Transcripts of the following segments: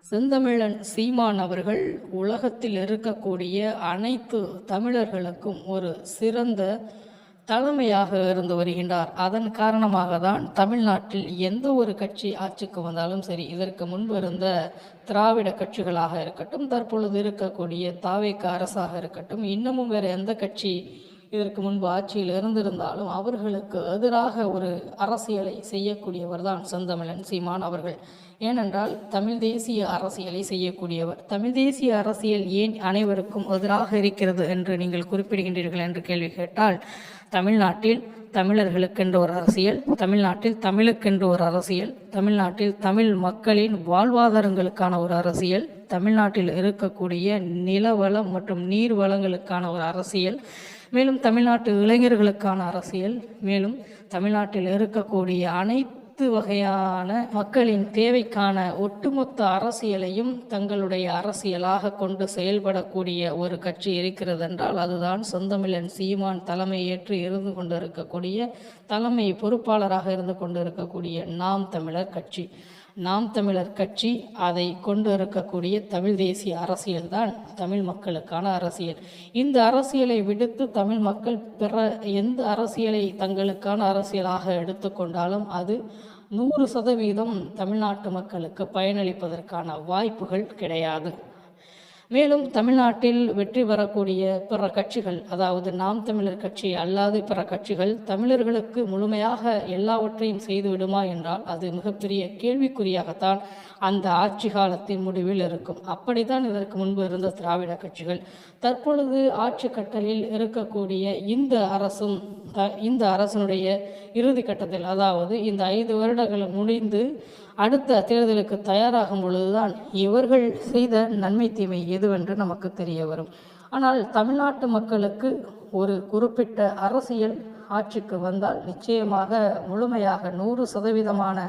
செந்தமிழன் சீமான் அவர்கள் உலகத்தில் இருக்கக்கூடிய அனைத்து தமிழர்களுக்கும் ஒரு சிறந்த தலைமையாக இருந்து வருகின்றார். அதன் காரணமாக தான் தமிழ்நாட்டில் எந்த ஒரு கட்சி ஆட்சிக்கு வந்தாலும் சரி, இதற்கு முன்பு இருந்த திராவிட கட்சிகளாக இருக்கட்டும், தற்பொழுது இருக்கக்கூடிய தாவேக அரசாக இருக்கட்டும், இன்னமும் வேறு எந்த கட்சி இதற்கு முன்பு ஆட்சியில் இருந்திருந்தாலும் அவர்களுக்கு எதிராக ஒரு அரசியலை செய்யக்கூடியவர் தான் செந்தமிழன் சீமான் அவர்கள். ஏனென்றால் தமிழ் தேசிய அரசியலை செய்யக்கூடியவர். தமிழ் தேசிய அரசியல் ஏன் அனைவருக்கும் எதிராக இருக்கிறது என்று நீங்கள் குறிப்பிடுகின்றீர்கள் என்று கேள்வி கேட்டால், தமிழ்நாட்டில் தமிழர்களுக்கென்று ஒரு அரசியல், தமிழ்நாட்டில் தமிழுக்கென்று ஒரு அரசியல், தமிழ்நாட்டில் தமிழ் மக்களின் வாழ்வாதாரங்களுக்கான ஒரு அரசியல், தமிழ்நாட்டில் இருக்கக்கூடிய நிலவளம் மற்றும் நீர் வளங்களுக்கான ஒரு அரசியல், மேலும் தமிழ்நாட்டு இளைஞர்களுக்கான அரசியல், மேலும் தமிழ்நாட்டில் இருக்கக்கூடிய அனைத்து வகையான மக்களின் தேவைக்கான ஒட்டுமொத்த அரசியலையும் தங்களுடைய அரசியலாக கொண்டு செயல்படக்கூடிய ஒரு கட்சி இருக்கிறது என்றால் அதுதான் செந்தமிழன் சீமான் தலைமையேற்று இருந்து கொண்டிருக்கக்கூடிய தலைமை பொறுப்பாளராக இருந்து கொண்டிருக்கக்கூடிய நாம் தமிழர் கட்சி. நாம் தமிழர் கட்சி அதை கொண்டு இருக்கக்கூடிய தமிழ் தேசிய அரசியல்தான் தமிழ் மக்களுக்கான அரசியல். இந்த அரசியலை விடுத்து தமிழ் மக்கள் பிற எந்த அரசியலை தங்களுக்கான அரசியலாக எடுத்துக்கொண்டாலும் அது 100% தமிழ்நாட்டு மக்களுக்கு பயனளிப்பதற்கான வாய்ப்புகள் கிடையாது. மேலும் தமிழ்நாட்டில் வெற்றி பெறக்கூடிய பிற கட்சிகள், அதாவது நாம் தமிழர் கட்சி அல்லாது பிற கட்சிகள் தமிழர்களுக்கு முழுமையாக எல்லாவற்றையும் செய்துவிடுமா என்றால் அது மிகப்பெரிய கேள்விக்குறியாகத்தான் அந்த ஆட்சி காலத்தின் முடிவில் இருக்கும். அப்படித்தான் இதற்கு முன்பு இருந்த திராவிட கட்சிகள். தற்பொழுது ஆட்சி கட்டலில் இருக்கக்கூடிய இந்த அரசனுடைய இறுதி கட்டத்தில், அதாவது இந்த 5 வருடங்கள் முடிந்து அடுத்த தேர்தலுக்கு தயாராகும் பொழுதுதான் இவர்கள் செய்த நன்மை தீமை எதுவென்று நமக்கு தெரிய வரும். ஆனால் தமிழ்நாட்டு மக்களுக்கு ஒரு குறிப்பிட்ட அரசியல் ஆட்சிக்கு வந்தால் நிச்சயமாக முழுமையாக 100%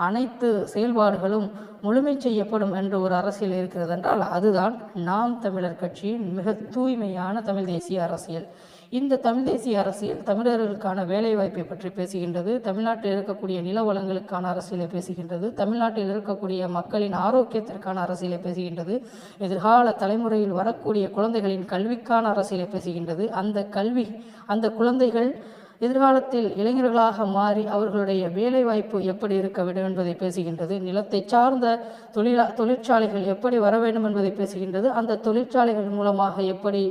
அனைத்து செயல்பாடுகளும் முழுமை செய்யப்படும் என்று ஒரு அரசியல் இருக்கிறது என்றால் அதுதான் நாம் தமிழர் கட்சியின் மிக தூய்மையான தமிழ் தேசிய அரசியல். இந்த தமிழ் தேசிய அரசியல் தமிழர்களுக்கான வேலைவாய்ப்பை பற்றி பேசுகின்றது, தமிழ்நாட்டில் இருக்கக்கூடிய நிலவளங்களுக்கான அரசியலை பேசுகின்றது, தமிழ்நாட்டில் இருக்கக்கூடிய மக்களின் ஆரோக்கியத்திற்கான அரசியலை பேசுகின்றது, எதிர்கால தலைமுறையில் வரக்கூடிய குழந்தைகளின் கல்விக்கான அரசியலை பேசுகின்றது. அந்த குழந்தைகள் எதிர்காலத்தில் இளைஞர்களாக மாறி அவர்களுடைய வேலைவாய்ப்பு எப்படி இருக்க வேண்டும் என்பதை பேசுகின்றது, நிலத்தை சார்ந்த தொழிற்சாலைகள் எப்படி வர வேண்டும் என்பதை பேசுகின்றது, அந்த தொழிற்சாலைகள் மூலமாக எப்படி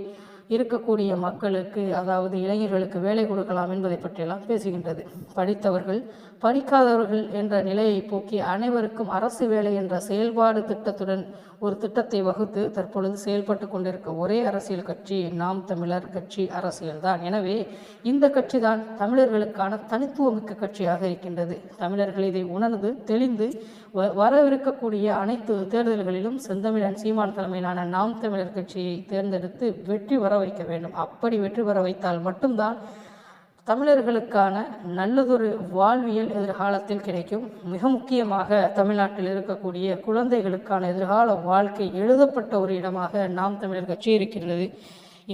இருக்கக்கூடிய மக்களுக்கு, அதாவது இளைஞர்களுக்கு வேலை கொடுக்கலாம் என்பதை பற்றியெல்லாம் பேசுகின்றது. படித்தவர்கள் படிக்காதவர்கள் என்ற நிலையை போக்கி அனைவருக்கும் அரசு வேலை என்ற செயல்பாடு திட்டத்துடன் ஒரு திட்டத்தை வகுத்து தற்பொழுது செயல்பட்டு கொண்டிருக்க ஒரே அரசியல் கட்சி நாம் தமிழர் கட்சி அரசியல்தான். எனவே இந்த கட்சி தான் தமிழர்களுக்கான தனித்துவமிக்க கட்சியாக இருக்கின்றது. தமிழர்கள் இதை உணர்ந்து தெளிந்து வரவிருக்கக்கூடிய அனைத்து தேர்தல்களிலும் செந்தமிழன் சீமான் தலைமையிலான நாம் தமிழர் கட்சியை தேர்ந்தெடுத்து வெற்றி வர வைக்க வேண்டும். அப்படி வெற்றி பெற வைத்தால் மட்டும்தான் தமிழர்களுக்கான நல்லதொரு வாழ்வியல் எதிர்காலத்தில் கிடைக்கும். மிக முக்கியமாக தமிழ்நாட்டில் இருக்கக்கூடிய குழந்தைகளுக்கான எதிர்கால வாழ்க்கை எழுதப்பட்ட ஒரு இடமாக நாம் தமிழர் கட்சி இருக்கிறது.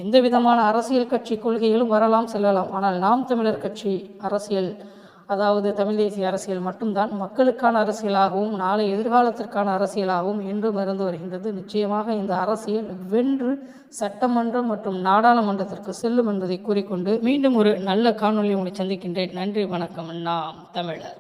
எந்த விதமான அரசியல் கட்சி கொள்கைகளும் வரலாம் செல்லலாம், ஆனால் நாம் தமிழர் கட்சி அரசியல், அதாவது தமிழ் தேசிய அரசியல் மட்டும்தான் மக்களுக்கான அரசியலாகவும் நாளை எதிர்காலத்திற்கான அரசியலாகவும் இன்றும் இருந்து வருகின்றது. நிச்சயமாக இந்த அரசியல் வென்று சட்டமன்றம் மற்றும் நாடாளுமன்றத்திற்கு செல்லும் என்பதை கூறிக்கொண்டு மீண்டும் ஒரு நல்ல காணொலி உங்களை சந்திக்கின்றேன். நன்றி, வணக்கம். நாம் தமிழர்.